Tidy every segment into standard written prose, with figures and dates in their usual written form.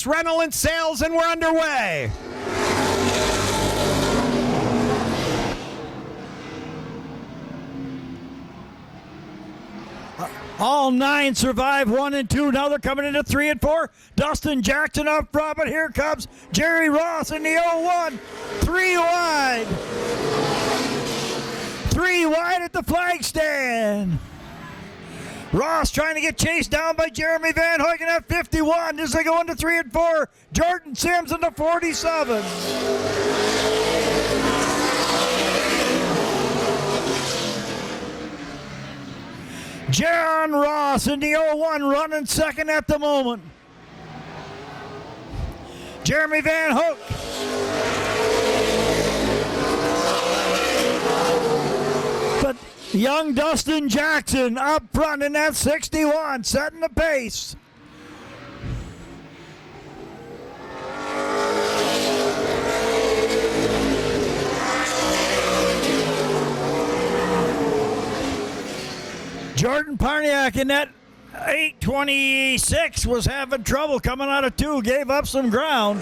Alex, Rental and Sales, and we're underway. All 9 survive 1 and 2. Now they're coming into 3 and 4. Dustin Jackson up front, but here comes Jerry Ross in the 0-1. 3 wide. 3 wide at the flag stand. Ross trying to get chased down by Jeremy Van Huyken at 51 as they go into 3 and 4. Jordan Sims into 47. John Ross in the 0-1 running second at the moment. Jeremy Van Hook. But young Dustin Jackson up front in that 61, setting the pace. Jordan Parniak in that 8:26 was having trouble coming out of 2, gave up some ground.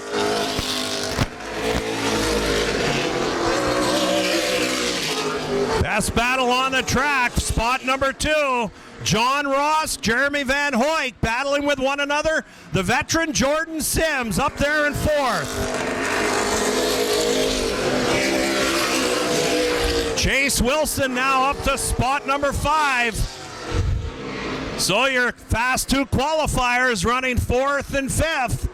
Best battle on the track, spot number 2. John Ross, Jeremy Van Hoyk battling with one another. The veteran Jordan Sims up there in 4th. Chase Wilson now up to spot number 5. So your Fast 2 qualifiers running 4th and 5th.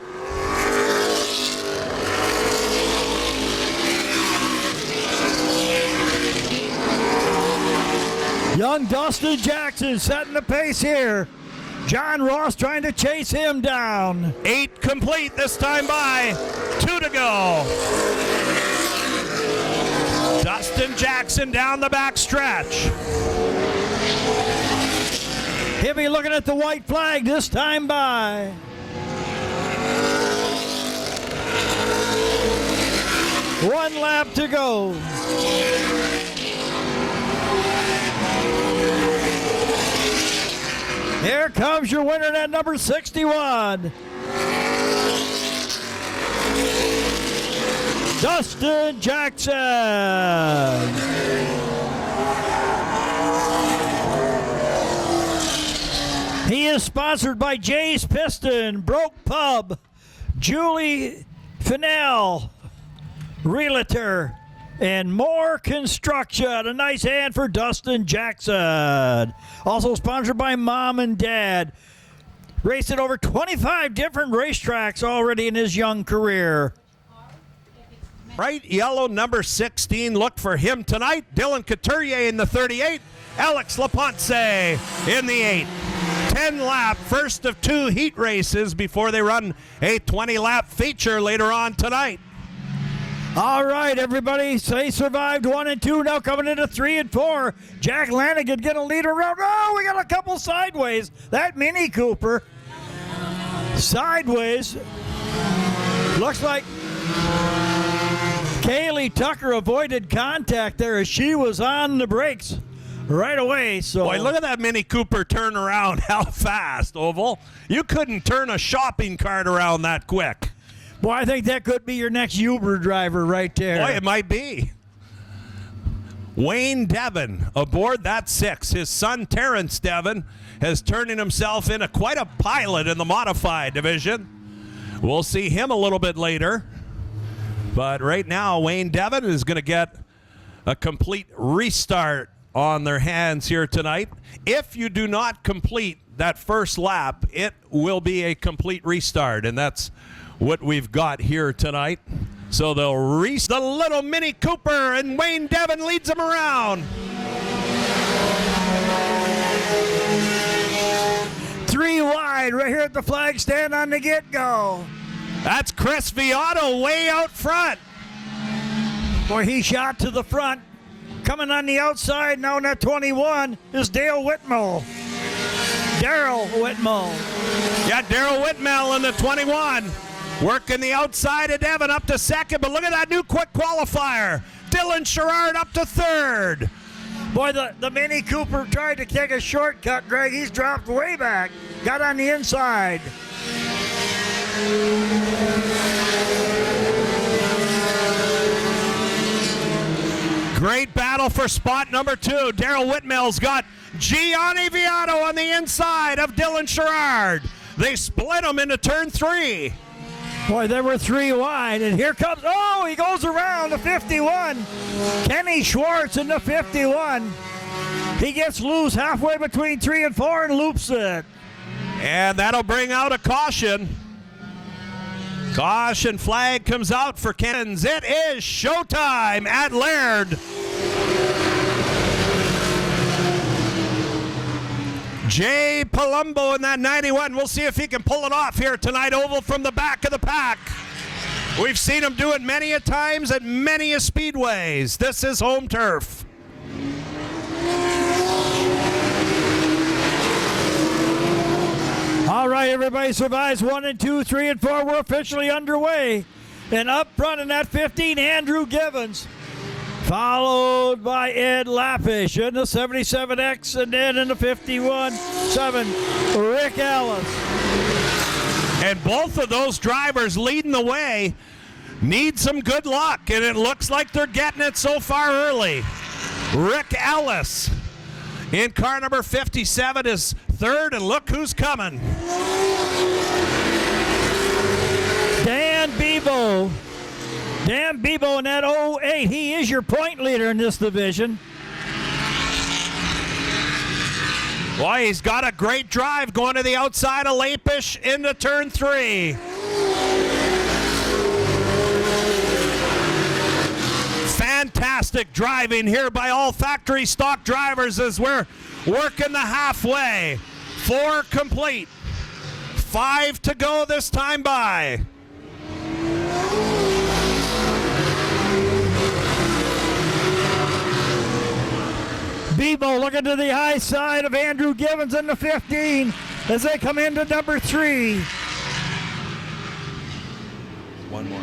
Young Dustin Jackson setting the pace here. John Ross trying to chase him down. 8 complete this time by. 2 to go. Dustin Jackson down the back stretch. He'll be looking at the white flag this time by. One lap to go. Here comes your winner at number 61. Dustin Jackson. He is sponsored by Jay's Piston, Broke Pub, Julie Fennell, Realtor, and More Construction. A nice hand for Dustin Jackson. Also sponsored by Mom and Dad. Raced at over 25 different racetracks already in his young career. Bright yellow number 16. Look for him tonight. Dylan Couturier in the 38. Alex Laponce in the 8. 10-lap, first of 2 heat races before they run a 20-lap feature later on tonight. All right, everybody. So they survived 1 and 2. Now coming into 3 and 4. Jack Lanigan get a lead around. Oh, we got a couple sideways. That Mini Cooper. Sideways. Looks like Kaylee Tucker avoided contact there as she was on the brakes right away. So boy, look at that Mini Cooper turn around. How fast, Oval. You couldn't turn a shopping cart around that quick. Boy, I think that could be your next Uber driver right there. Boy, it might be. Wayne Devon aboard that 6. His son, Terrence Devon, has turned himself into quite a pilot in the modified division. We'll see him a little bit later. But right now, Wayne Devon is going to get a complete restart on their hands here tonight. If you do not complete that first lap, it will be a complete restart, and that's what we've got here tonight. So they'll race the little Mini Cooper, and Wayne Devon leads them around. 3 wide right here at the flag stand on the get-go. That's Chris Viotto way out front. Boy, he shot to the front. Coming on the outside now in that 21 is Dale Whitmore. Daryl Whitmore. Yeah, Daryl Whitmore in the 21. Working the outside of Devon up to second, but look at that new quick qualifier. Dylan Sherrard up to third. Boy, the Mini Cooper tried to take a shortcut, Greg. He's dropped way back. Got on the inside. Great battle for spot number 2. Daryl Whitmell's got Gianni Viato on the inside of Dylan Sherrard. They split them into turn 3. Boy, there were 3 wide, and here comes, oh, he goes around the 51. Kenny Schwartz in the 51. He gets loose halfway between 3 and 4 and loops it. And that'll bring out a caution. Caution flag comes out for Cannons. It is showtime at Laird. Jay Palumbo in that 91. We'll see if he can pull it off here tonight, Oval, from the back of the pack. We've seen him do it many a times at many a speedways. This is home turf. All right, everybody survives 1 and 2, 3 and 4. We're officially underway. And up front in that 15, Andrew Givens. Followed by Ed Lappish in the 77X, and then in the 51-7, Rick Ellis. And both of those drivers leading the way need some good luck, and it looks like they're getting it so far early. Rick Ellis in car number 57 is third, and look who's coming. Dan Bebo. Dan Bebo in that 08. He is your point leader in this division. Boy, he's got a great drive going to the outside of Lapish into turn 3. Fantastic driving here by all factory stock drivers as we're working the halfway. 4 complete. 5 to go this time by. Bebo looking to the high side of Andrew Givens in the 15 as they come into number 3. One more.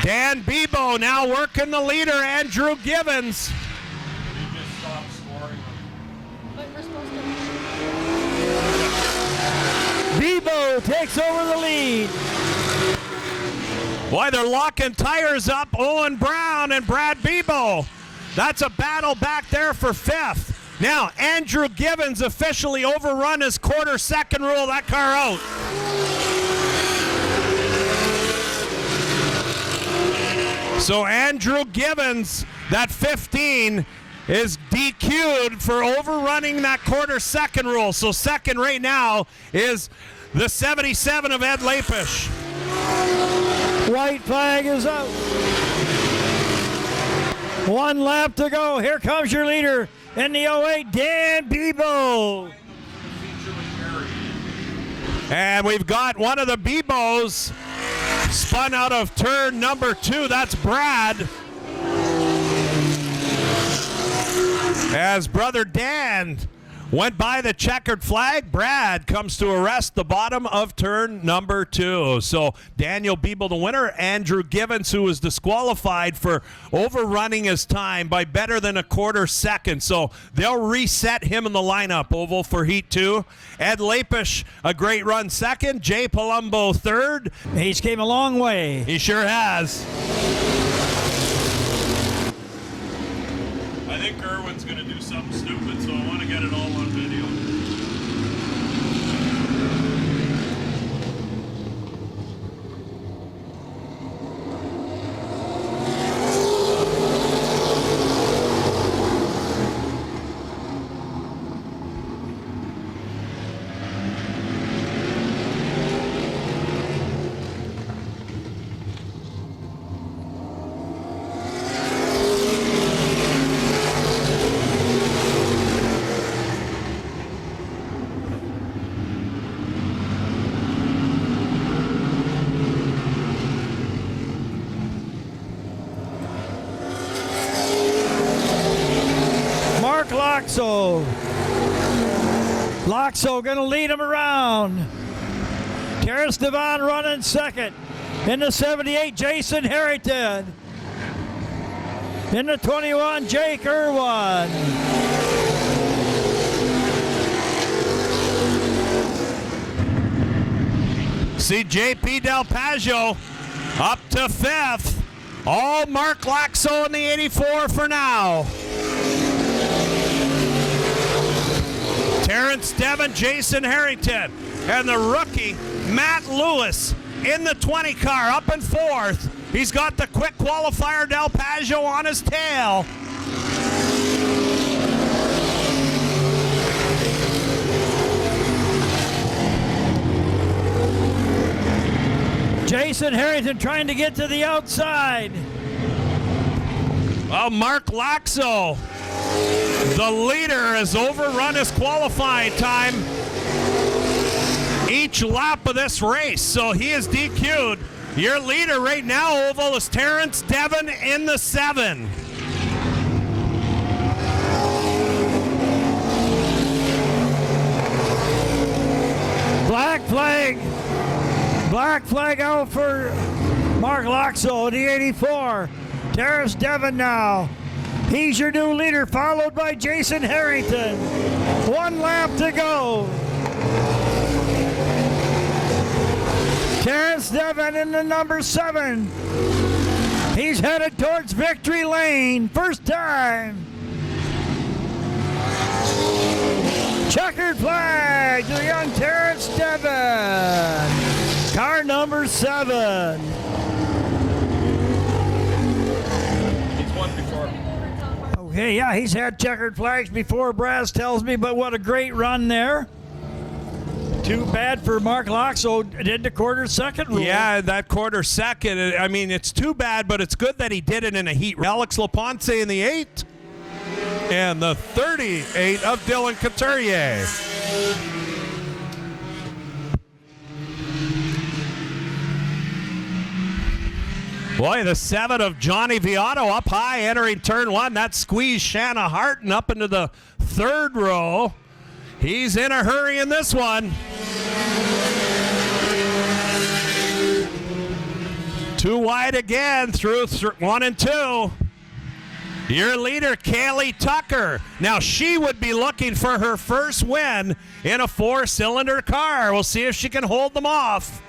Dan Bebo now working the leader, Andrew Givens. Bebo takes over the lead. Boy, they're locking tires up, Owen Brown and Brad Bebo. That's a battle back there for 5th. Now, Andrew Givens officially overrun his quarter-second rule that car out. So Andrew Givens, that 15, is DQ'd for overrunning that quarter-second rule. So second right now is the 77 of Ed Lapish. White flag is up. 1 lap to go. Here comes your leader in the 08, Dan Bebo. And we've got one of the Bebos spun out of turn number 2. That's Brad. As brother Dan went by the checkered flag, Brad comes to arrest the bottom of turn number 2. So Daniel Bebo the winner, Andrew Givens, who was disqualified for overrunning his time by better than a quarter second. So they'll reset him in the lineup, Oval, for Heat 2. Ed Lapish, a great run second. Jay Palumbo third. He's came a long way. He sure has. I think Irwin's going to do something stupid, so I want to get it all on video. Loxo going to lead him around. Terrence Devon running second. In the 78, Jason Harrington. In the 21, Jake Irwin. See JP Del Paggio up to 5th. All Mark Laxo in the 84 for now. Terrence Devon, Jason Harrington, and the rookie Matt Lewis in the 20 car up in 4th. He's got the quick qualifier Del Paggio on his tail. Jason Harrington trying to get to the outside. Well, Mark Laxo, the leader, has overrun his qualifying time each lap of this race, so he is DQ'd. Your leader right now, Oval, is Terrence Devon in the 7. Black flag. Black flag out for Mark Laxo, the 84. Terrence Devon now. He's your new leader, followed by Jason Harrington. 1 lap to go. Terrence Devon in the number 7. He's headed towards victory lane. First time. Checkered flag to the young Terrence Devon. Car number 7. He's won before. Okay, yeah, he's had checkered flags before, Brass tells me, but what a great run there. Too bad for Mark Laxo, did the quarter second rule. Yeah, that quarter second. I mean, it's too bad, but it's good that he did it in a heat. Alex Laponce in the 8. And the 38 of Dylan Couturier. Boy, the 7 of Johnny Viotto up high entering turn 1. That squeezed Shanna Harton up into the 3rd row. He's in a hurry in this one. Too wide again through 1 and 2. Your leader, Kaylee Tucker. Now she would be looking for her first win in a 4-cylinder car. We'll see if she can hold them off.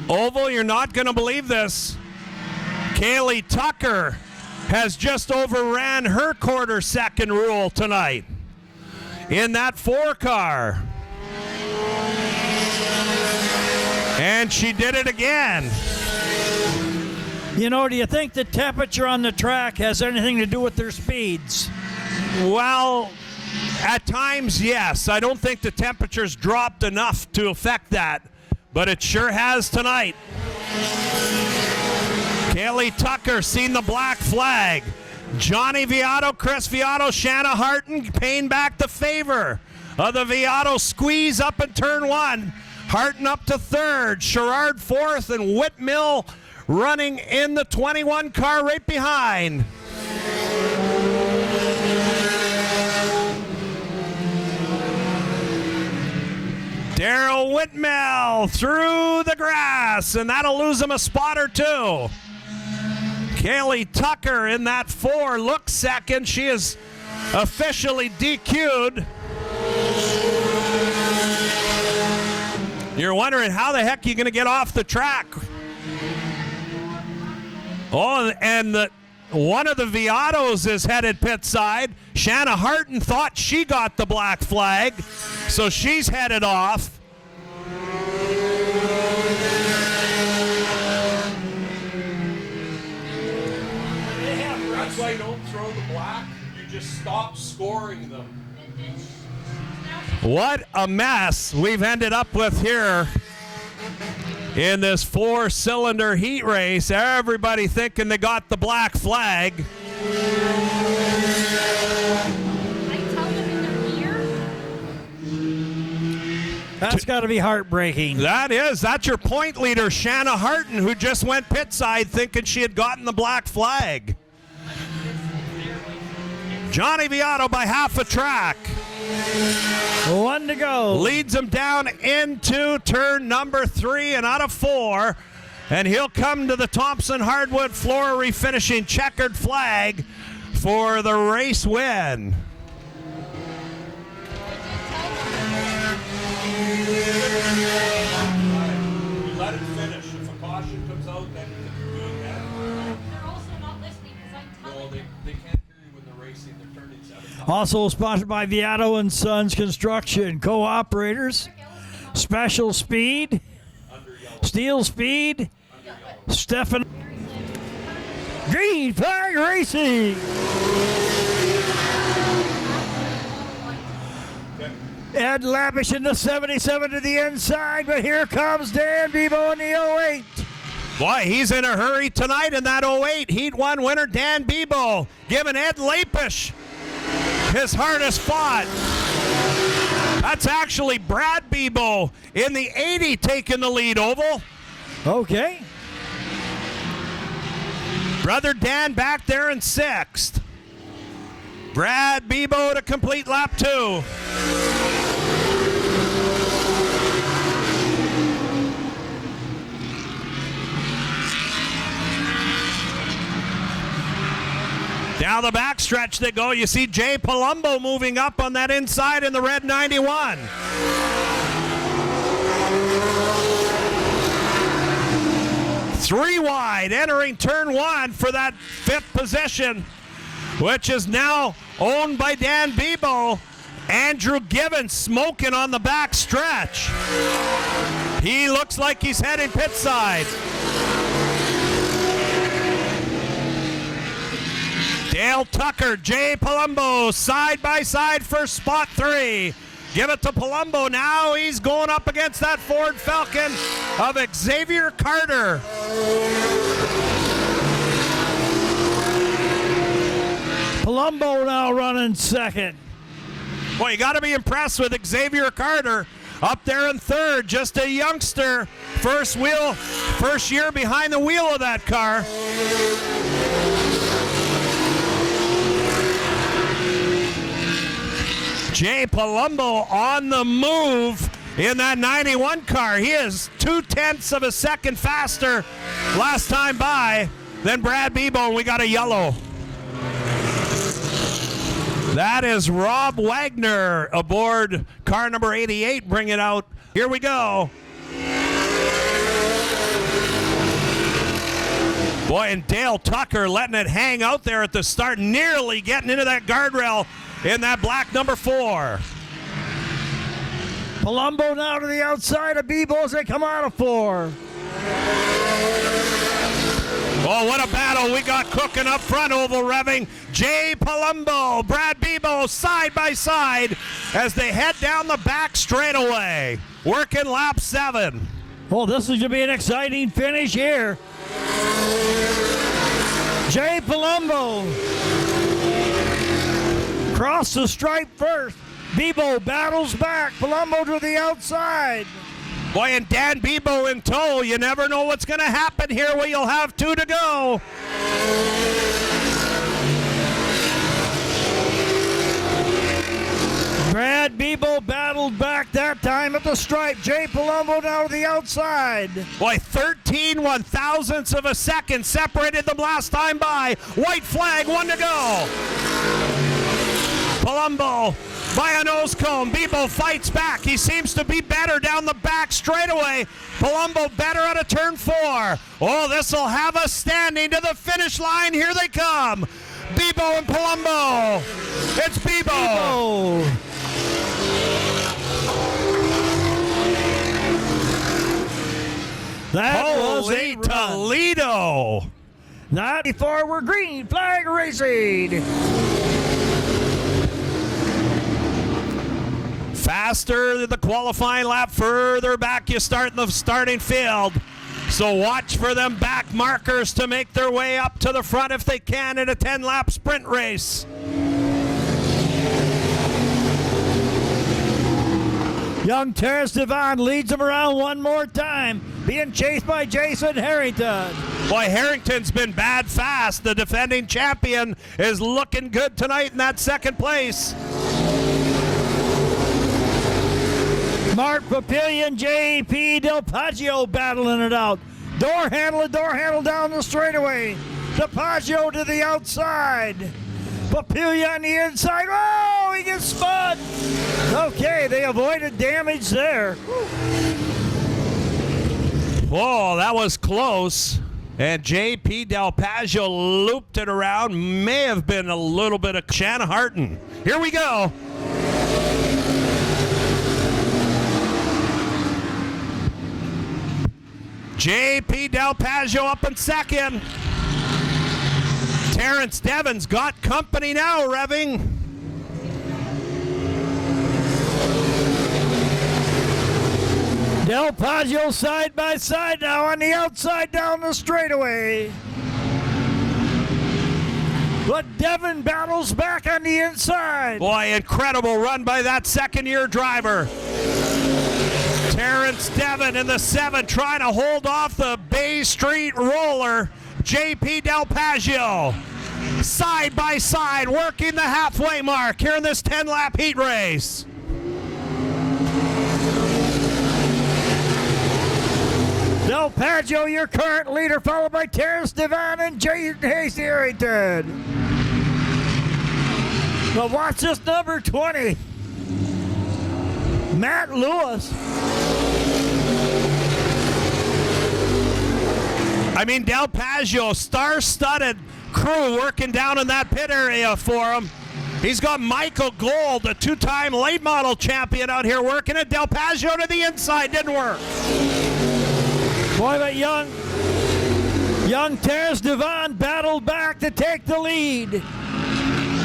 Oval, you're not going to believe this. Kaylee Tucker has just overran her quarter second rule tonight in that 4 car. And she did it again. You know, do you think the temperature on the track has anything to do with their speeds? Well, at times, yes. I don't think the temperature's dropped enough to affect that, but it sure has tonight. Kaylee Tucker seen the black flag. Johnny Viotto, Chris Viotto, Shanna Harton paying back the favor of the Viotto squeeze up in turn 1. Harton up to 3rd, Sherrard 4th, and Whitmill running in the 21 car right behind. Daryl Whitmill through the grass, and that'll lose him a spot or 2. Kaylee Tucker in that 4 looks second. She is officially DQ'd. You're wondering how the heck you're going to get off the track. Oh, and one of the Viottos is headed pit side. Shanna Harton thought she got the black flag, so she's headed off. That's why you don't throw the black. You just stop scoring them. What a mess we've ended up with here in this 4-cylinder heat race. Everybody thinking they got the black flag. That's got to be heartbreaking. That is. That's your point leader, Shanna Harton, who just went pit side thinking she had gotten the black flag. Johnny Viotto by half a track. One to go. Leads him down into turn number 3 and out of 4. And he'll come to the Thompson Hardwood floor refinishing checkered flag for the race win. Let it finish. If a caution comes out, then you do it again. They're also not listening because I'm telling them. They can't hear you when they're racing. They're turning 7. Also sponsored by Viato and Sons Construction Co-operators. Special Speed, Steel Speed, Stefan. Green Flag Racing. Ed Lavish in the 77 to the inside, but here comes Dan Bebo in the 08. Boy, he's in a hurry tonight in that 08 Heat 1 winner, Dan Bebo, giving Ed Lapish his hardest fought. That's actually Brad Bebo in the 80 taking the lead, Oval. Okay. Brother Dan back there in 6th. Brad Bebo to complete lap 2. Down the backstretch they go. You see Jay Palumbo moving up on that inside in the red 91. Three wide entering turn 1 for that 5th position, which is now owned by Dan Bebo. Andrew Gibbons smoking on the back stretch. He looks like he's heading pit side. Dale Tucker, Jay Palumbo, side by side for spot 3. Give it to Palumbo now. He's going up against that Ford Falcon of Xavier Carter. Palumbo now running 2nd. Boy, you got to be impressed with Xavier Carter up there in 3rd. Just a youngster, first year behind the wheel of that car. Jay Palumbo on the move in that 91 car. He is 0.2 of a second faster last time by than Brad Bebo, and we got a yellow. That is Rob Wagner aboard car number 88, bring it out. Here we go. Boy, and Dale Tucker letting it hang out there at the start, nearly getting into that guardrail in that black number 4. Palumbo now to the outside of Bebo as they come out of 4. Oh, what a battle we got cooking up front, Oval revving. Jay Palumbo, Brad Bebo side by side as they head down the back straightaway, working lap 7. Oh, this is going to be an exciting finish here. Jay Palumbo cross the stripe first. Bebo battles back. Palumbo to the outside. Boy, and Dan Bebo in tow. You never know what's going to happen here where you'll have 2 to go. Brad Bebo battled back that time at the stripe. Jay Palumbo now to the outside. Boy, 13 1/1000ths of a second separated them last time by. White flag, 1 to go. Palumbo by a nose cone. Bebo fights back. He seems to be better down the back straightaway. Palumbo better out of turn 4. Oh, this will have us standing to the finish line. Here they come. Bebo and Palumbo. It's Bebo. That was Holy a run. Toledo. 94, we're green flag racing. Faster the qualifying lap, further back you start in the starting field. So watch for them back markers to make their way up to the front if they can in a 10-lap sprint race. Young Terrace Devon leads him around one more time, being chased by Jason Harrington. Boy, Harrington's been bad fast. The defending champion is looking good tonight in that second place. Mark Papillion, J.P. Del Paggio battling it out. Door handle down the straightaway. Del Paggio to the outside. Papillion on the inside. Oh, he gets spun. Okay, they avoided damage there. Whoa, that was close. And J.P. Del Paggio looped it around. May have been a little bit of Shanna Harton. Here we go. J.P. Del Paggio up in second. Terrence Devon's got company now, revving. Del Paggio side by side now on the outside down the straightaway. But Devon battles back on the inside. Boy, incredible run by that second-year driver. Terrence Devon in the 7 trying to hold off the Bay Street roller. J.P. Del Paggio side by side working the halfway mark here in this 10-lap heat race. Del Paggio, your current leader, followed by Terrence Devon and Jason Hayes Harrington. But watch this number 20. Matt Lewis. I mean, Del Paggio, star-studded crew working down in that pit area for him. He's got Michael Gold, a 2-time late model champion out here working it. Del Paggio to the inside, didn't work. Boy, but young Terrence Devon battled back to take the lead.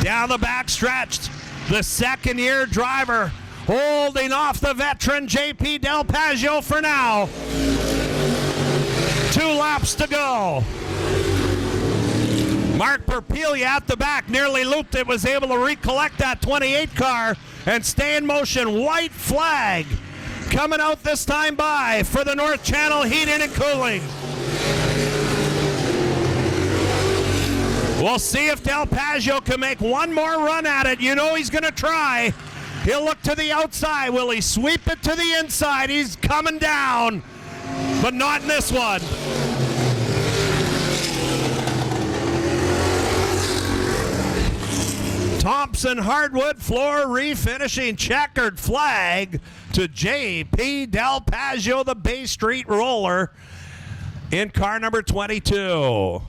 Down the back stretch, the second-year driver holding off the veteran J.P. Del Paggio for now. 2 laps to go. Mark Perpelia at the back nearly looped it, was able to recollect that 28 car and stay in motion. White flag coming out this time by for the North Channel Heating and Cooling. We'll see if Del Paggio can make one more run at it. You know he's going to try. He'll look to the outside. Will he sweep it to the inside? He's coming down, but not in this one. Thompson Hardwood floor refinishing, checkered flag to J.P. Del Paggio, the Bay Street roller, in car number 22.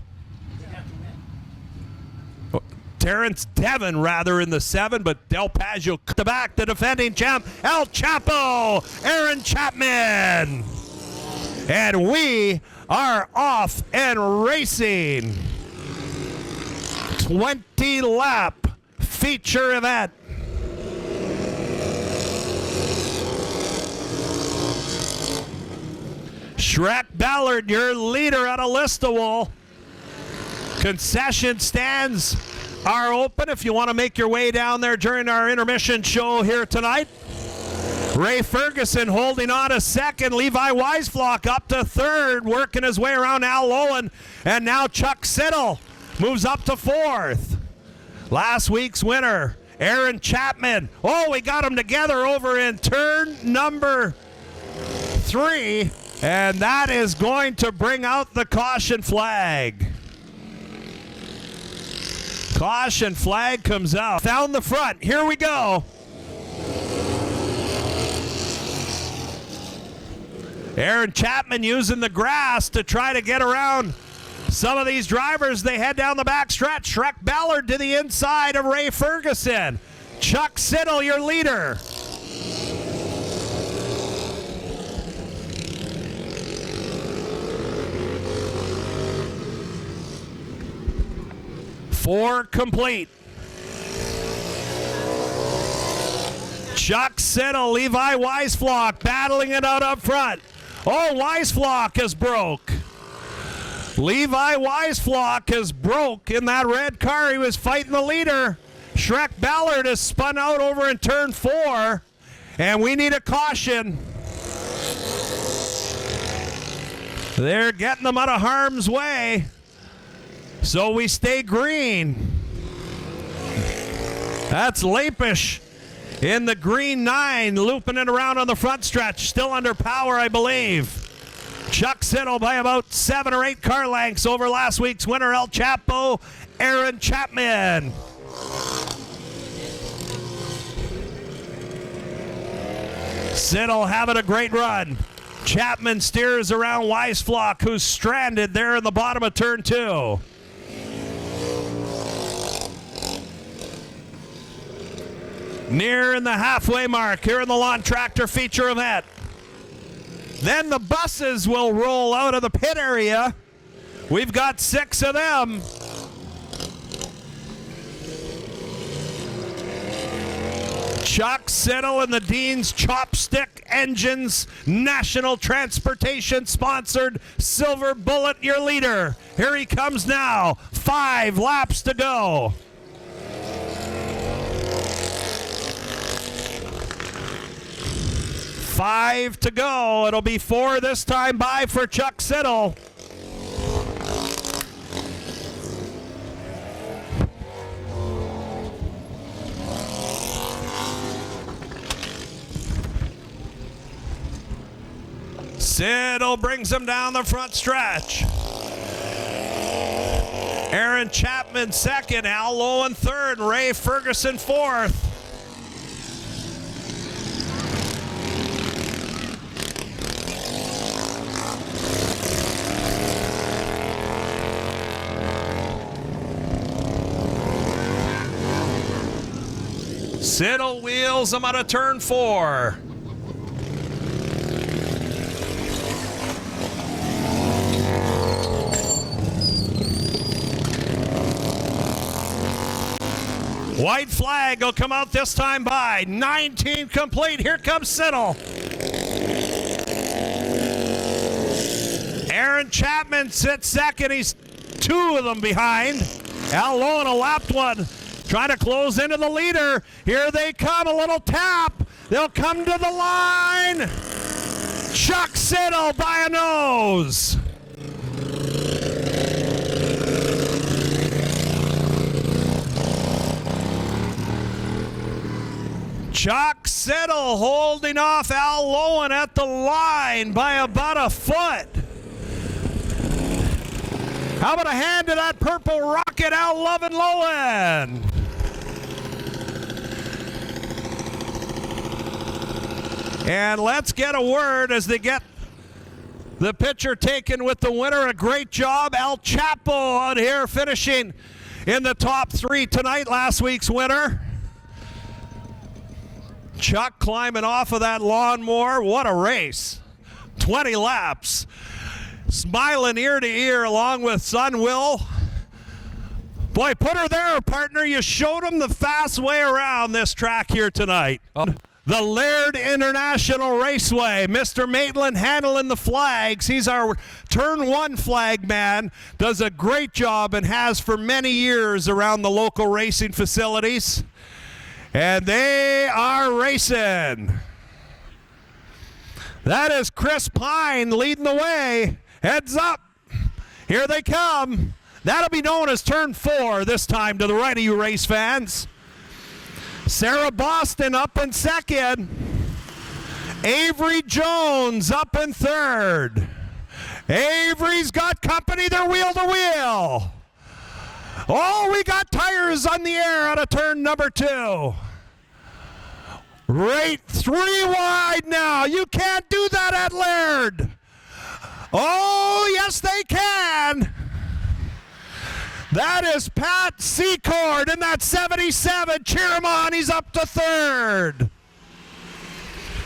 Terrence Devon rather in the 7, but Del Paggio the back, the defending champ, El Chapo, Aaron Chapman. And we are off and racing. 20-lap feature event. Shrek Ballard, your leader out of Listowel. Concession stands are open if you want to make your way down there during our intermission show here tonight. Ray Ferguson holding on to second. Levi Weisflock up to third, working his way around Al Lowen. And now Chuck Siddle moves up to fourth. Last week's winner, Aaron Chapman. Oh, we got them together over in turn number 3. And that is going to bring out the caution flag. Caution flag comes out. Down the front. Here we go. Aaron Chapman using the grass to try to get around some of these drivers. They head down the back stretch. Shrek Ballard to the inside of Ray Ferguson. Chuck Siddle, your leader. Four complete. Chuck Siddle, Levi Weisflock battling it out up front. Oh, Weisflock is broke. Levi Weisflock is broke in that red car. He was fighting the leader. Shrek Ballard is spun out over in turn 4. And we need a caution. They're getting them out of harm's way. So we stay green. That's Lapish in the green 9, looping it around on the front stretch. Still under power, I believe. Chuck Siddle by about 7 or 8 car lengths over last week's winner, El Chapo, Aaron Chapman. Siddle having a great run. Chapman steers around Weisflock, who's stranded there in the bottom of turn 2. Nearing the halfway mark here in the lawn tractor feature event. Then the buses will roll out of the pit area. We've got 6 of them. Chuck Siddle and the Dean's Chopstick Engines National Transportation sponsored Silver Bullet, your leader. Here he comes now. 5 laps to go. Five to go. It'll be 4 this time by for Chuck Siddle. Siddle brings him down the front stretch. Aaron Chapman second, Al Lowen third, Ray Ferguson fourth. Siddle wheels him out of turn 4. White flag will come out this time by. 19 complete. Here comes Siddle. Aaron Chapman sits second. He's 2 of them behind. Al Lowen a lapped one. Trying to close into the leader. Here they come, a little tap. They'll come to the line. Chuck Siddle by a nose. Chuck Siddle holding off Al Lowen at the line by about a foot. How about a hand to that purple rocket, Al Lowen? And let's get a word as they get the picture taken with the winner. A great job, El Chapo out here finishing in the top 3 tonight, last week's winner. Chuck climbing off of that lawnmower. What a race. 20 laps. Smiling ear to ear along with son Will. Boy, put her there, partner. You showed him the fast way around this track here tonight. The Laird International Raceway. Mr. Maitland handling the flags. He's our turn 1 flag man. Does a great job and has for many years around the local racing facilities. And they are racing. That is Chris Pine leading the way. Heads up. Here they come. That'll be known as turn 4 this time to the right of you race fans. Sarah Boston up in second. Avery Jones up in third. Avery's got company. They're wheel to wheel. Oh, we got tires on the air out of turn number 2. Right 3 wide now. You can't do that at Laird. Oh, yes, they can. That is Pat Secord in that 77. Cheer him on. He's up to third.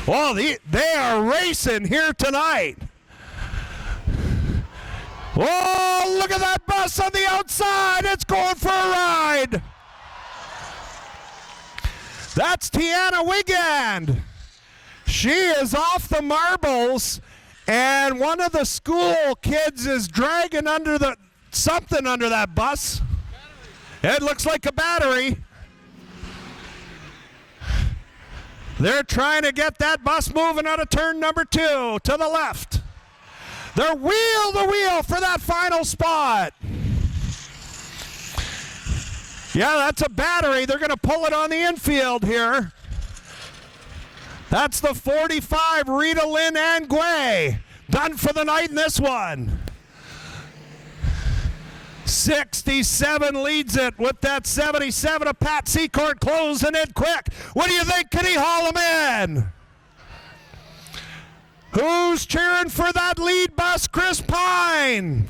Well, they are racing here tonight. Oh, look at that bus on the outside. It's going for a ride. That's Tiana Wigand. She is off the marbles, and one of the school kids is dragging something under that bus. It looks like a battery. They're trying to get that bus moving out of turn number 2 to the left. They're wheel to wheel for that final spot. Yeah, that's a battery. They're going to pull it on the infield here. That's the 45, Rita Lynn Anguay. Done for the night in this one. 67 leads it with that 77 of Pat Secord closing in quick. What do you think? Can he haul him in? Who's cheering for that lead bus? Chris Pine.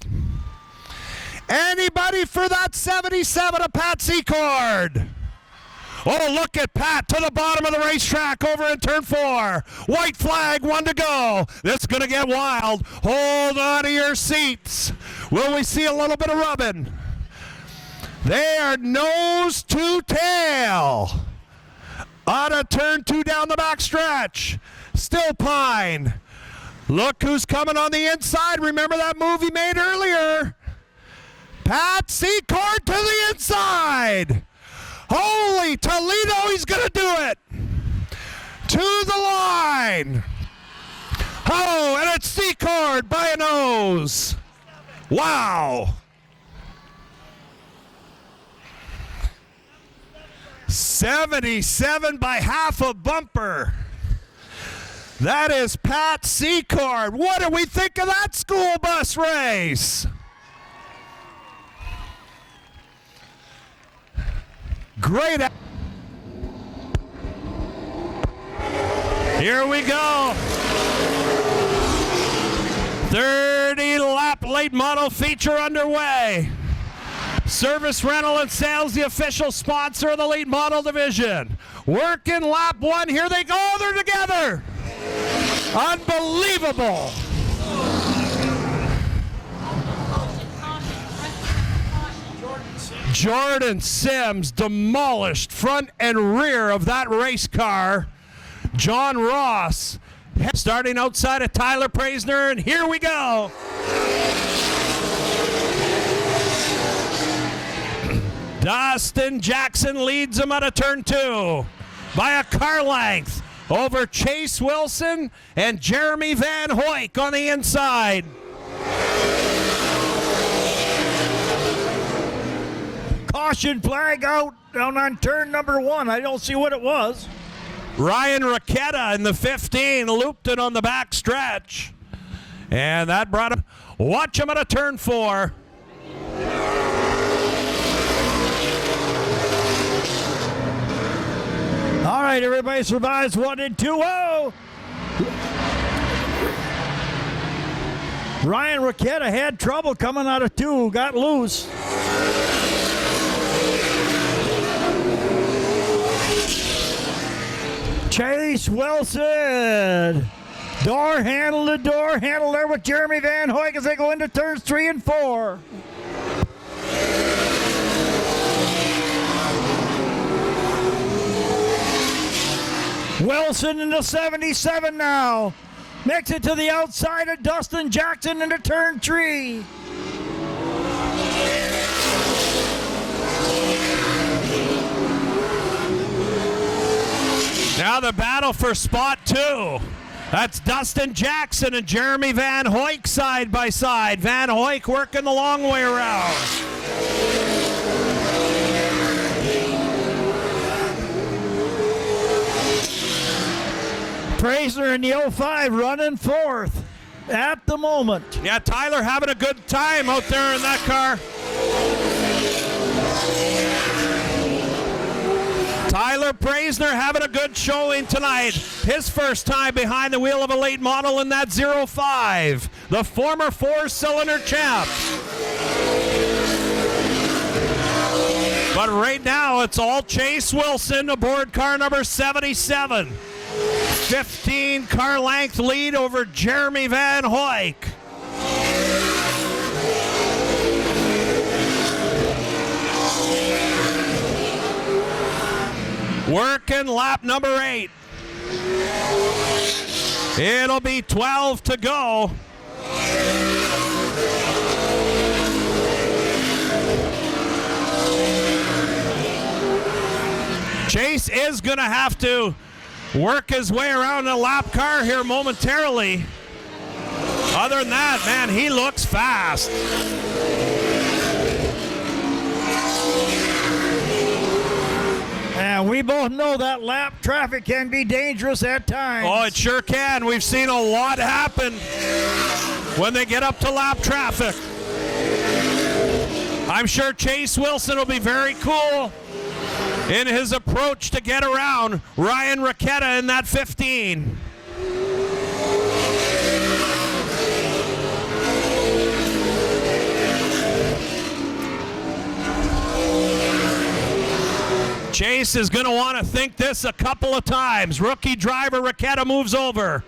Anybody for that 77 of Pat Secord? Oh, look at Pat to the bottom of the racetrack over in turn 4. White flag, 1 to go. This is going to get wild. Hold on to your seats. Will we see a little bit of rubbing? They are nose to tail. Out of turn 2 down the back stretch. Still Pine. Look who's coming on the inside. Remember that move he made earlier? Pat Secord to the inside. Holy Toledo, he's going to do it. To the line. Oh, and it's Secord by a nose. Wow. 77 by half a bumper. That is Pat Secord. What do we think of that school bus race? Great. Here we go. 30 lap late model feature underway. Service Rental and Sales, the official sponsor of the late model division. Working lap 1. Here they go. They're together. Unbelievable. Jordan Sims demolished front and rear of that race car. John Ross starting outside of Tyler Praisner, and here we go. Dustin Jackson leads him out of turn 2 by a car length over Chase Wilson and Jeremy Van Hoyk on the inside. Caution flag out down on turn number 1. I don't see what it was. Ryan Raquetta in the 15 looped it on the back stretch. And that brought him. Watch him at a turn 4. All right, everybody survives 1 and 2. Whoa! Ryan Raquetta had trouble coming out of 2, got loose. Chase Wilson. Door handle to door handle there with Jeremy Van Hoyk as they go into turns 3 and 4. Wilson into 77 now. Makes it to the outside of Dustin Jackson into turn 3. Now the battle for spot 2. That's Dustin Jackson and Jeremy Van Hoyk side by side. Van Hoyk working the long way around. Praisner in the 05 running 4th at the moment. Yeah, Tyler having a good time out there in that car. Tyler Praisner having a good showing tonight. His first time behind the wheel of a late model in that 05. The former 4-cylinder champ. But right now it's all Chase Wilson aboard car number 77. 15 car length lead over Jeremy Van Hoyk. Working lap number 8. It'll be 12 to go. Chase is going to have to work his way around a lap car here momentarily. Other than that, man, he looks fast. And we both know that lap traffic can be dangerous at times. Oh, it sure can. We've seen a lot happen when they get up to lap traffic. I'm sure Chase Wilson will be very cool in his approach to get around Ryan Ricchetta in that 15. Chase is going to want to think this a couple of times. Rookie driver Ricchetta moves over.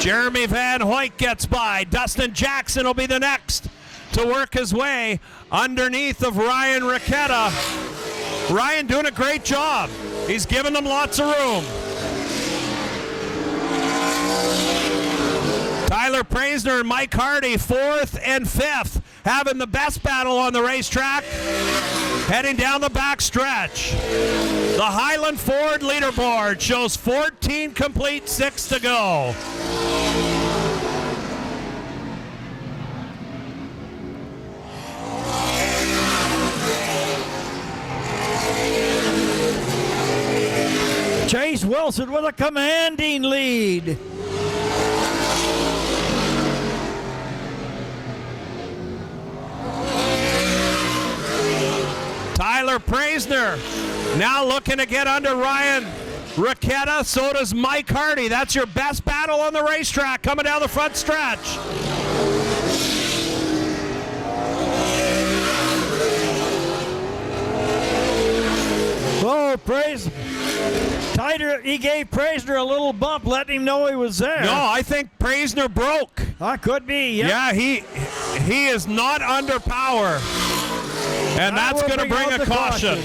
Jeremy Van Hoyt gets by. Dustin Jackson will be the next to work his way underneath of Ryan Ricchetta. Ryan doing a great job. He's giving them lots of room. Tyler Praisner and Mike Hardy, 4th and 5th, having the best battle on the racetrack, heading down the back stretch. The Highland Ford leaderboard shows 14 complete, 6 to go. Chase Wilson with a commanding lead. Tyler Praisner now looking to get under Ryan Ricchetta. So does Mike Hardy. That's your best battle on the racetrack coming down the front stretch. Oh, he gave Praisner a little bump, letting him know he was there. No, I think Praisner broke. Could be, yeah. Yeah, he is not under power. And that's going to bring a caution.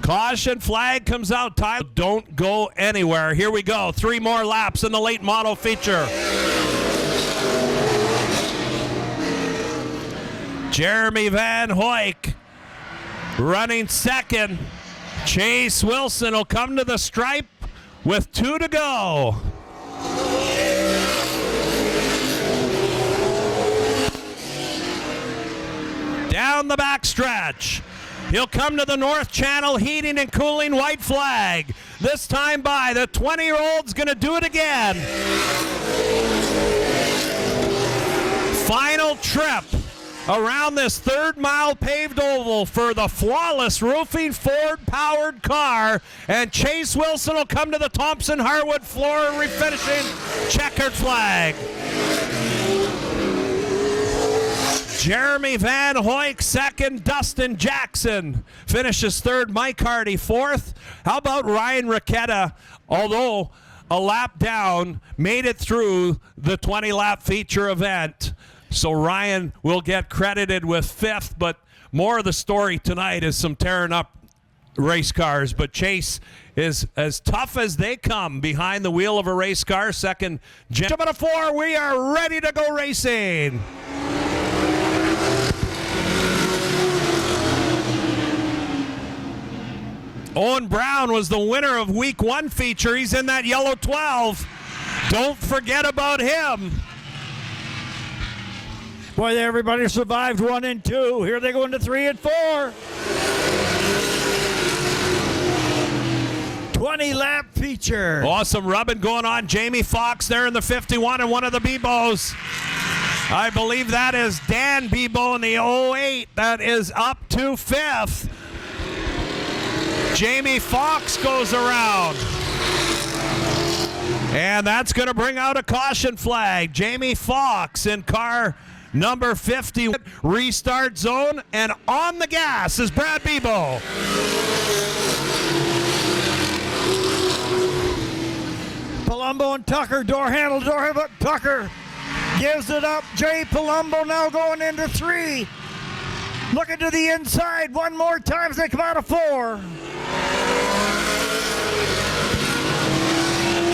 Caution flag comes out. Tyler, don't go anywhere. Here we go. 3 more laps in the late model feature. Jeremy Van Hoyt running second. Chase Wilson will come to the stripe with 2 to go. Down the back stretch. He'll come to the North Channel heating and cooling white flag. This time by the 20-year-old's going to do it again. Final trip around this 3rd mile paved oval for the Flawless Roofing Ford-powered car. And Chase Wilson will come to the Thompson-Harwood floor refinishing checkered flag. Jeremy Van Hoyt second. Dustin Jackson finishes 3rd. Mike Hardy 4th. How about Ryan Ricchetta, although a lap down, made it through the 20-lap feature event. So Ryan will get credited with 5th, but more of the story tonight is some tearing up race cars. But Chase is as tough as they come behind the wheel of a race car. Second, jump at 4. We are ready to go racing. Owen Brown was the winner of week 1 feature. He's in that yellow 12. Don't forget about him. Boy, everybody survived 1 and 2. Here they go into 3 and 4. 20-lap feature. Awesome rubbing going on. Jamie Fox there in the 51 and one of the Bebos. I believe that is Dan Bebo in the 08. That is up to 5th. Jamie Fox goes around. And that's going to bring out a caution flag. Jamie Fox in car number 50. Restart zone, and on the gas is Brad Bebo. Palumbo and Tucker, door handle, but Tucker gives it up. Jay Palumbo now going into 3. Looking to the inside one more time as they come out of 4.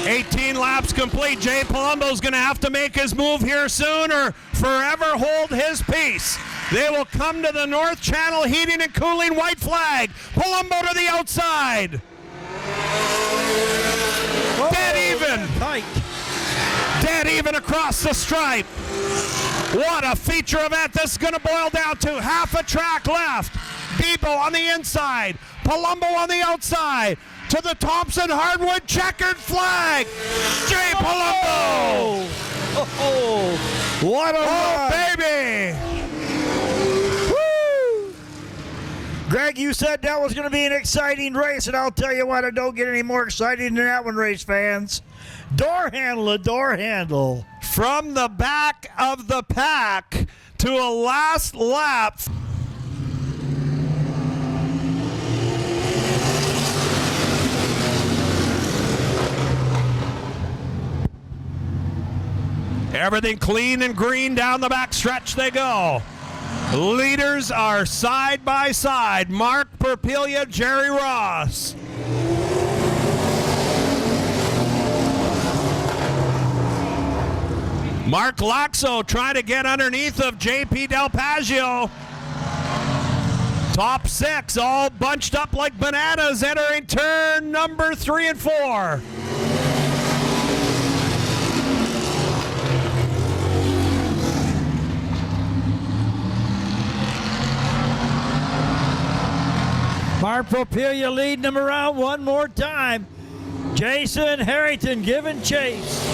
18 laps complete. Jay Palumbo's going to have to make his move here soon or forever hold his peace. They will come to the North Channel heating and cooling white flag. Palumbo to the outside. Oh. Dead even. even. Tight. Dead even across the stripe. What a feature event this is going to boil down to. Half a track left. Debo on the inside. Palumbo on the outside. To the Thompson Hardwood checkered flag. Jay Palumbo. Oh, what a run. Baby. Woo! Greg, you said that was going to be an exciting race, and I'll tell you what, it don't get any more exciting than that one, race fans. Door handle. From the back of the pack to a last lap. Everything clean and green down the back stretch they go. Leaders are side by side. Mark Perpilia, Jerry Ross. Mark Laxo trying to get underneath of JP Del Paggio. Top 6 all bunched up like bananas entering turn number 3 and 4. Mark Perpilia leading them around one more time. Jason Harrington giving chase.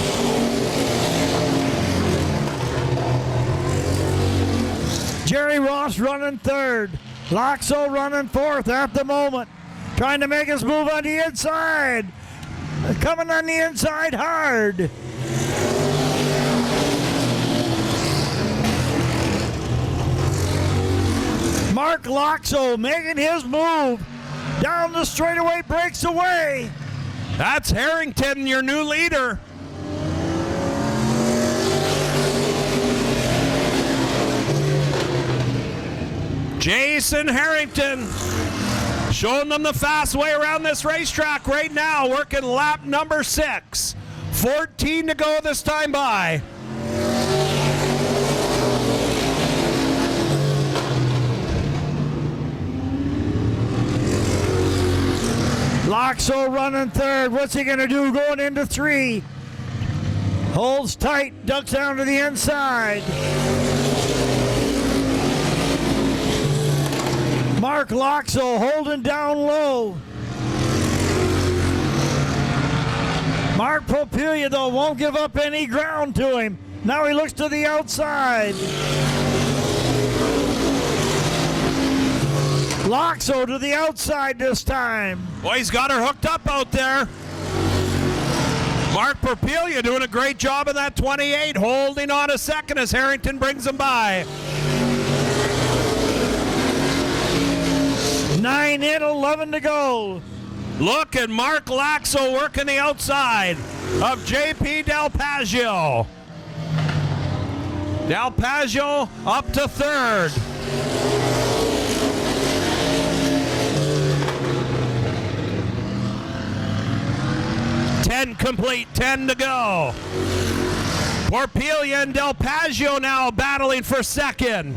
Jerry Ross running third. Laxo running fourth at the moment. Trying to make his move on the inside. Coming on the inside hard. Mark Laxo making his move. Down the straightaway, breaks away. That's Harrington, your new leader. Jason Harrington showing them the fast way around this racetrack right now, working lap number 6. 14 to go this time by. Laxo running third. What's he going to do going into 3? Holds tight, ducks down to the inside. Mark Laxo holding down low. Mark Perpilia, though, won't give up any ground to him. Now he looks to the outside. Laxo to the outside this time. Boy, he's got her hooked up out there. Mark Perpilia doing a great job in that 28, holding on a second as Harrington brings him by. 9 in, 11 to go. Look at Mark Laxo working the outside of JP Del Paggio. Del Paggio up to third. Complete, 10 to go. Perpilia and Del Paggio now battling for second.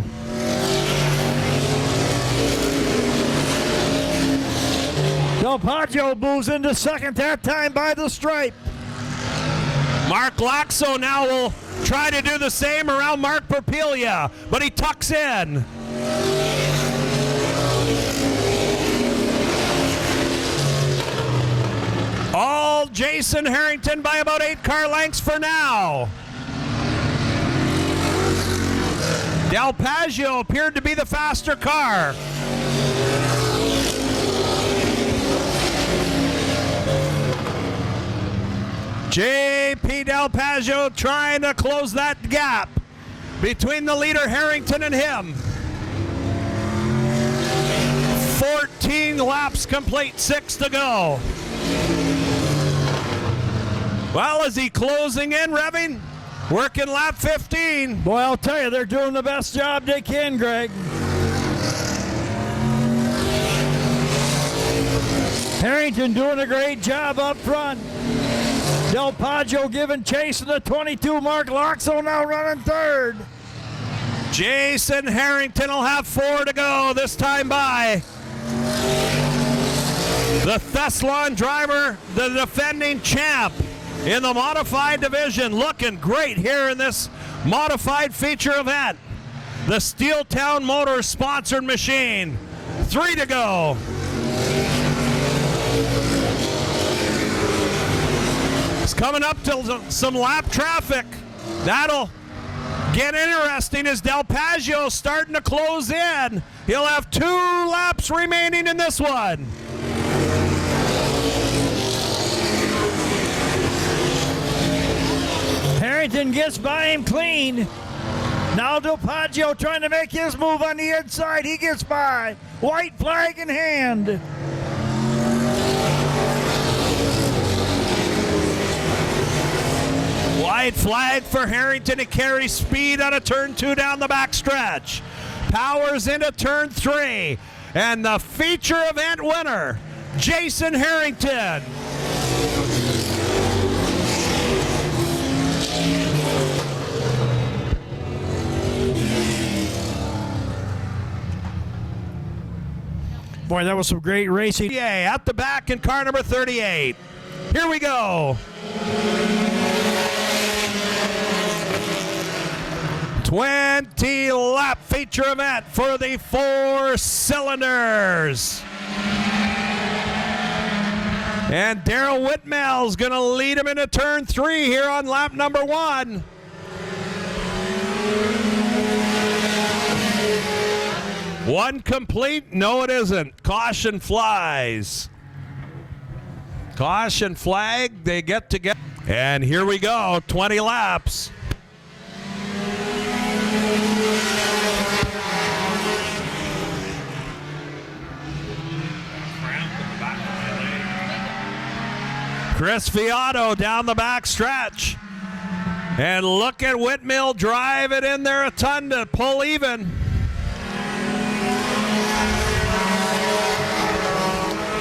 Del Paggio moves into second, that time by the stripe. Mark Laxo now will try to do the same around Mark Perpilia, but he tucks in. All Jason Harrington by about 8 car lengths for now. Del Paggio appeared to be the faster car. JP Del Paggio trying to close that gap between the leader Harrington and him. 14 laps complete, 6 to go. Well, is he closing in, revving? Working lap 15. Boy, I'll tell you, they're doing the best job they can, Greg. Harrington doing a great job up front. Del Paggio giving chase in the 22. Mark Laxo now running third. Jason Harrington will have 4 to go this time by. The Thessalon driver, the defending champ, in the modified division. Looking great here in this modified feature event. The Steeltown Motors sponsored machine. 3 to go. It's coming up to some lap traffic. That'll get interesting as Del Paggio starting to close in. He'll have 2 laps remaining in this one. Harrington gets by him clean. Now Del Paggio trying to make his move on the inside. He gets by. White flag in hand. White flag for Harrington to carry speed on a turn 2 down the backstretch. Powers into turn 3. And the feature event winner, Jason Harrington. Boy, that was some great racing. Yeah, at the back in car number 38. Here we go. 20-lap feature event for the 4 cylinders. And Daryl Whitmell's going to lead him into turn 3 here on lap number 1. One complete? No, it isn't. Caution flies. Caution flag. They get together. And here we go. 20 laps. Chris Viato down the back stretch. And look at Whitmell drive it in there a ton to pull even.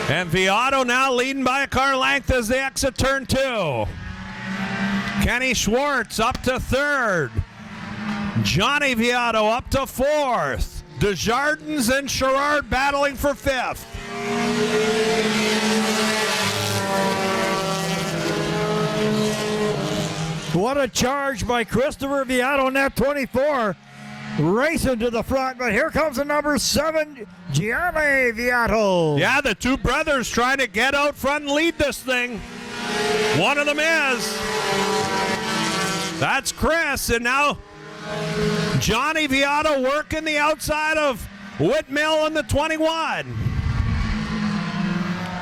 And Viato now leading by a car length as they exit turn 2. Kenny Schwartz up to 3rd. Johnny Viato up to 4th. Desjardins and Sherrard battling for 5th. What a charge by Christopher Viato in that 24. Racing to the front, but here comes the number 7, Gianni Viato. Yeah, the 2 brothers trying to get out front and lead this thing. One of them is. That's Chris, and now Johnny Viato working the outside of Whitmell in the 21.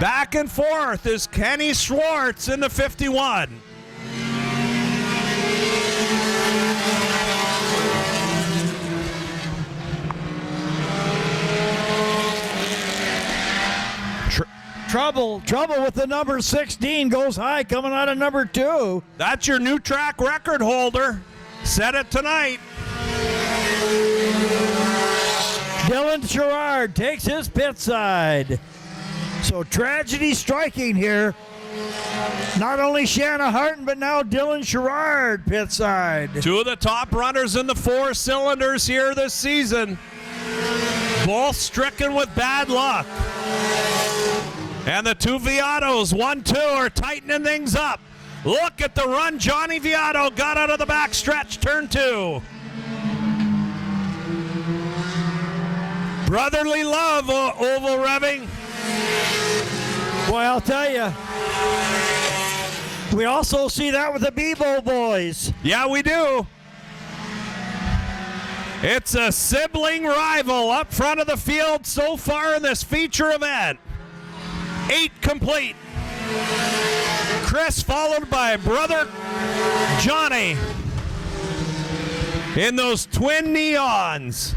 Back and forth is Kenny Schwartz in the 51. Trouble with the number 16, goes high coming out of number 2. That's your new track record holder. Set it tonight. Dylan Sherrard takes his pit side. So tragedy striking here. Not only Shanna Harton, but now Dylan Sherrard pit side. 2 of the top runners in the 4 cylinders here this season. Both stricken with bad luck. And the 2 Viatos, 1-2, are tightening things up. Look at the run Johnny Viato got out of the back stretch, turn 2. Brotherly love, oval revving. Boy, I'll tell you, we also see that with the Bebo boys. Yeah, we do. It's a sibling rival up front of the field so far in this feature event. 8 complete. Chris followed by brother Johnny in those twin neons.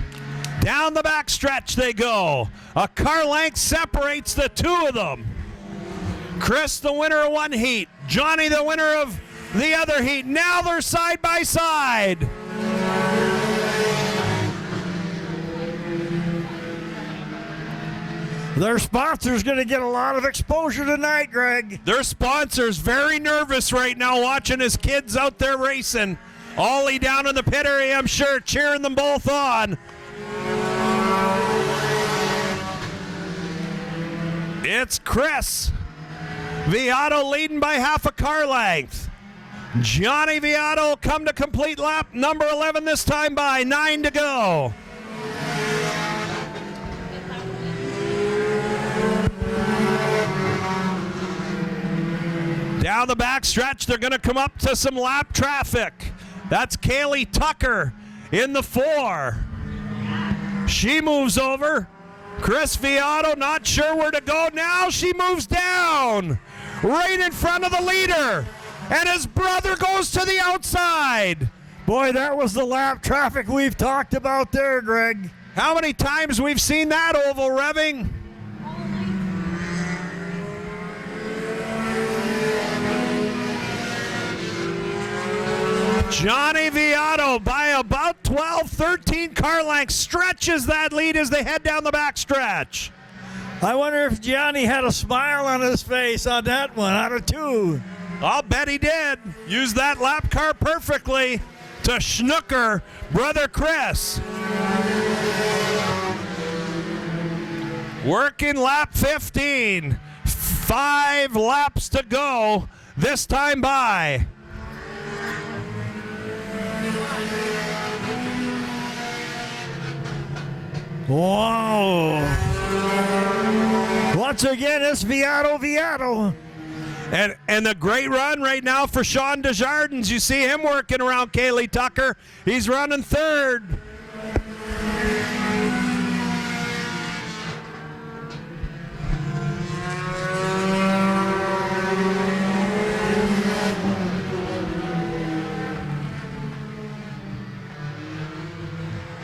Down the back stretch they go. A car length separates the 2 of them. Chris the winner of 1 heat. Johnny the winner of the other heat. Now they're side by side. Their sponsor's going to get a lot of exposure tonight, Greg. Their sponsor's very nervous right now watching his kids out there racing. Ollie down in the pit area, I'm sure, cheering them both on. It's Chris Viato leading by half a car length. Johnny Viato come to complete lap number 11 this time by 9 to go. Down the back stretch, they're going to come up to some lap traffic. That's Kaylee Tucker in the 4. She moves over. Chris Viato not sure where to go now. She moves down right in front of the leader. And his brother goes to the outside. Boy, that was the lap traffic we've talked about there, Greg. How many times we've seen that oval revving? Johnny Viato by about 12, 13 car lengths stretches that lead as they head down the back stretch. I wonder if Johnny had a smile on his face on that one out of 2. I'll bet he did. Used that lap car perfectly to schnooker brother Chris. Working lap 15. 5 laps to go this time by. Whoa. Once again, it's Viato. And the great run right now for Sean Desjardins. You see him working around Kaylee Tucker. He's running 3rd.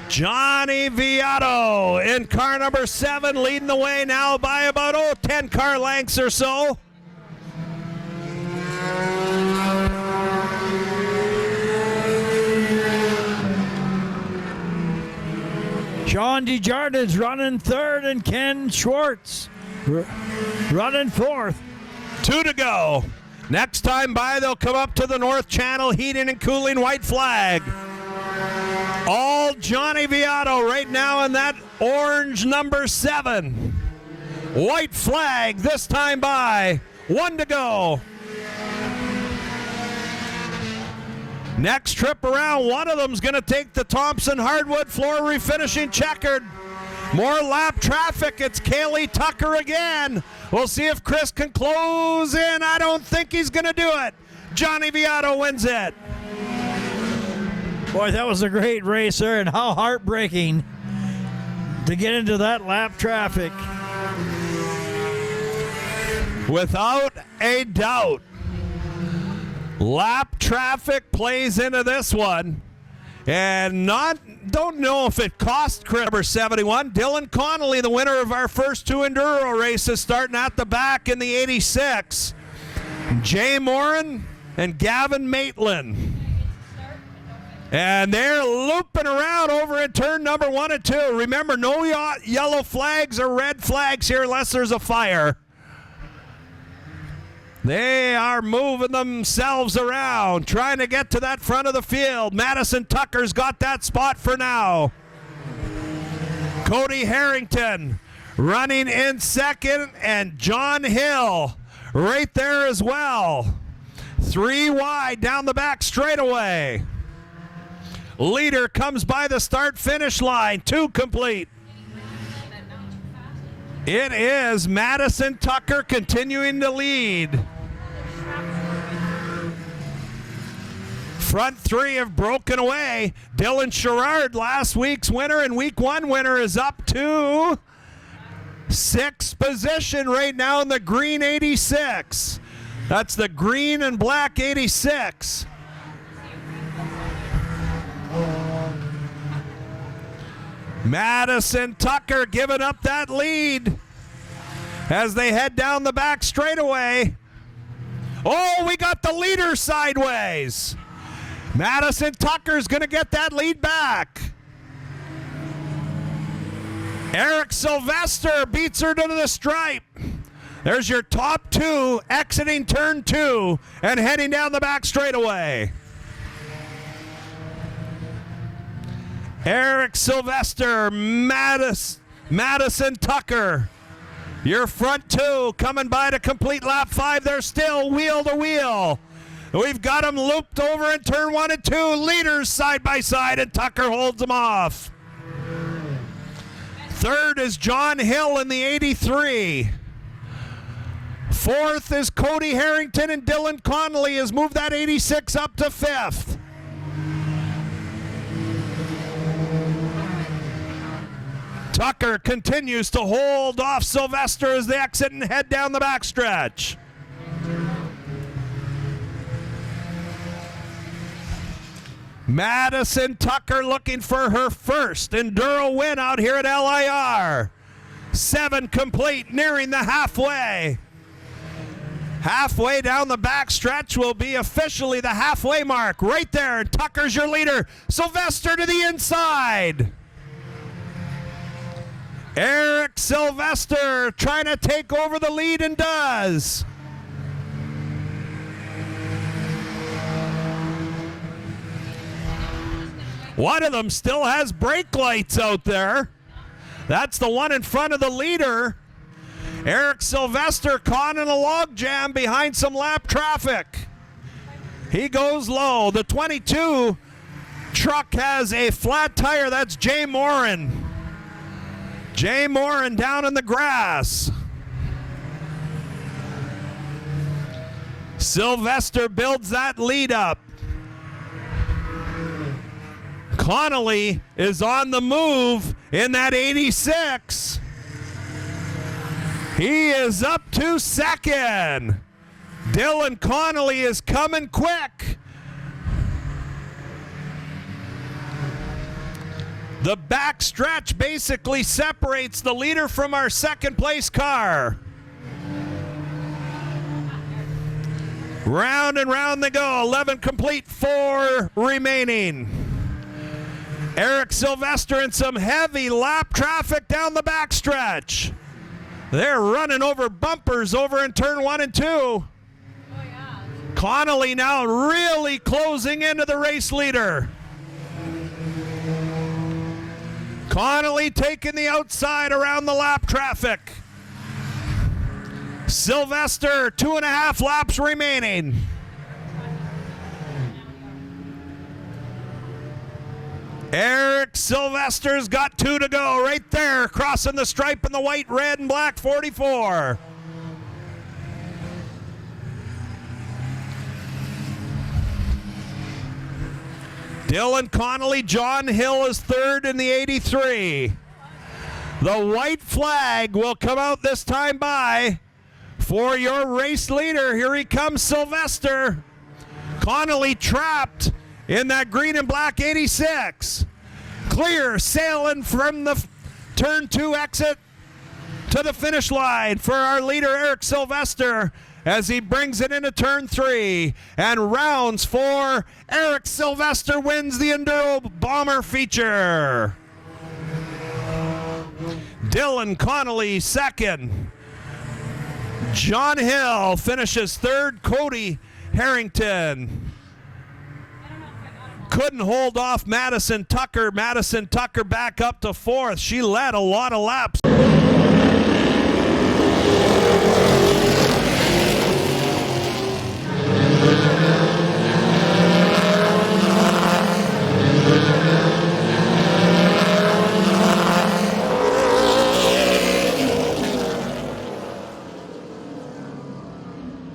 Johnny Viato in car number 7, leading the way now by about 10 car lengths or so. Sean Desjardins running 3rd and Ken Schwartz running 4th. 2 to go. Next time by, they'll come up to the North Channel heating and cooling white flag. All Johnny Viato right now in that orange number 7. White flag this time by. 1 to go. Next trip around, one of them's going to take the Thompson Hardwood floor refinishing checkered. More lap traffic. It's Kaylee Tucker again. We'll see if Chris can close in. I don't think he's going to do it. Johnny Viato wins it. Boy, that was a great race there, and how heartbreaking to get into that lap traffic. Without a doubt, lap traffic plays into this one. And don't know if it cost Chris number 71. Dylan Connolly, the winner of our first 2 Enduro races, starting at the back in the 86. Jay Morin and Gavin Maitland. And they're looping around over in turn number 1 and 2. Remember, no yellow flags or red flags here unless there's a fire. They are moving themselves around, trying to get to that front of the field. Madison Tucker's got that spot for now. Cody Harrington running in 2nd, and John Hill right there as well. 3 wide down the back straightaway. Leader comes by the start-finish line. 2 complete. It is Madison Tucker continuing to lead. Front 3 have broken away. Dylan Sherrard, last week's winner and week 1 winner, is up to 6th position right now in the green 86. That's the green and black 86. Madison Tucker giving up that lead as they head down the back straightaway. Oh, we got the leader sideways. Madison Tucker's going to get that lead back. Eric Sylvester beats her to the stripe. There's your top 2 exiting turn 2 and heading down the back straightaway. Eric Sylvester, Madison Tucker. Your front 2 coming by to complete lap 5. They're still wheel to wheel. We've got him looped over in turn 1 and 2. Leaders side by side, and Tucker holds them off. Third is John Hill in the 83. Fourth is Cody Harrington, and Dylan Connolly has moved that 86 up to fifth. Tucker continues to hold off Sylvester as they exit and head down the backstretch. Madison Tucker looking for her first Enduro win out here at LIR. 7 complete, nearing the halfway. Halfway down the backstretch will be officially the halfway mark. Right there, Tucker's your leader. Sylvester to the inside. Eric Sylvester trying to take over the lead and does. One of them still has brake lights out there. That's the one in front of the leader. Eric Sylvester caught in a log jam behind some lap traffic. He goes low. The 22 truck has a flat tire. That's Jay Morin. Jay Morin down in the grass. Sylvester builds that lead up. Connolly is on the move in that 86. He is up to second. Dylan Connolly is coming quick. The back stretch basically separates the leader from our second place car. Round and round they go. 11 complete, 4 remaining. Eric Sylvester in some heavy lap traffic down the backstretch. They're running over bumpers over in turn 1 and 2. Oh, yeah. Connolly now really closing into the race leader. Connolly taking the outside around the lap traffic. Sylvester, 2.5 laps remaining. Eric Sylvester's got 2 to go right there, crossing the stripe in the white, red, and black 44. Dylan Connolly, John Hill is third in the 83. The white flag will come out this time by for your race leader. Here he comes, Sylvester. Connolly trapped in that green and black 86. Clear, sailing from the turn 2 exit to the finish line for our leader, Eric Sylvester, as he brings it into turn 3. And rounds 4, Eric Sylvester wins the Enduro Bomber feature. Dylan Connolly second. John Hill finishes third. Cody Harrington couldn't hold off Madison Tucker. Madison Tucker back up to fourth. She led a lot of laps.